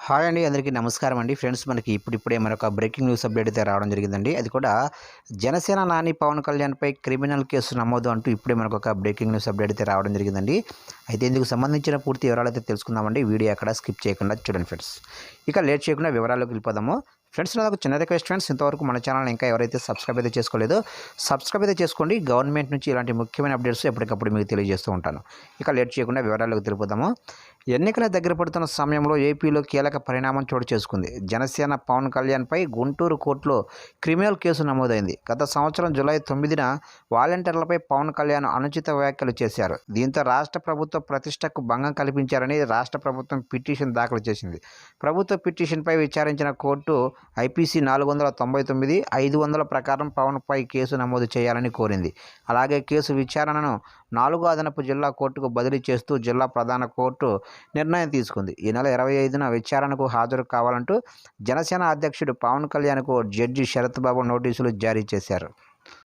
Hi అండి, అందరికీ నమస్కారం అండి. ఫ్రెండ్స్, మనకి ఇప్పుడిప్పుడే మరొక బ్రేకింగ్ న్యూస్ అప్డేట్ అయితే రావడం జరిగిందండి. అది కూడా జనసేన నాని పవన్ కళ్యాణ్పై క్రిమినల్ కేసు నమోదు అంటూ ఇప్పుడే మనకొక బ్రేకింగ్ న్యూస్ అప్డేట్ అయితే రావడం జరిగిందండి. అయితే ఇందుకు సంబంధించిన పూర్తి వివరాలు అయితే తెలుసుకుందామండి. వీడియో ఎక్కడ స్కిప్ చేయకుండా చూడండి ఫ్రెండ్స్. ఇక లేట్ చేయకుండా వివరాల్లోకి వెళ్ళిపోదాము. ఫ్రెండ్స్, నాకు చిన్న రిక్వెస్ట్ ఫ్రెండ్స్, ఇంతవరకు మన ఛానల్ ఇంకా ఎవరైతే సబ్స్క్రైబ్ అయితే చేసుకోలేదో సబ్స్క్రైబ్ అయితే చేసుకోండి. గవర్నమెంట్ నుంచి ఇలాంటి ముఖ్యమైన అప్డేట్స్ ఎప్పటికప్పుడు మీకు తెలియజేస్తూ ఉంటాను. ఇక లేట్ చేయకుండా వివరాల్లోకి తెలిపోదాము. ఎన్నికల దగ్గర పడుతున్న సమయంలో ఏపీలో కీలక పరిణామం చోటు చేసుకుంది. జనసేన పవన్ కళ్యాణ్పై గుంటూరు కోర్టులో క్రిమినల్ కేసు నమోదైంది. గత సంవత్సరం జూలై 9న వాలంటీర్లపై పవన్ కళ్యాణ్ అనుచిత వ్యాఖ్యలు చేశారు. దీంతో రాష్ట్ర ప్రభుత్వ ప్రతిష్టకు భంగం కల్పించారని రాష్ట్ర ప్రభుత్వం పిటిషన్ దాఖలు చేసింది. ప్రభుత్వ పిటిషన్పై విచారించిన కోర్టు ఐపీసీ 499, 500 ప్రకారం పవన్పై కేసు నమోదు చేయాలని కోరింది. అలాగే కేసు విచారణను 4 అదనపు జిల్లా కోర్టుకు బదిలీ చేస్తూ జిల్లా ప్రధాన కోర్టు నిర్ణయం తీసుకుంది. ఈ నెల 25న విచారణకు హాజరు కావాలంటూ జనసేన అధ్యక్షుడు పవన్ కళ్యాణ్కు జడ్జి శరత్ బాబు నోటీసులు జారీ చేశారు.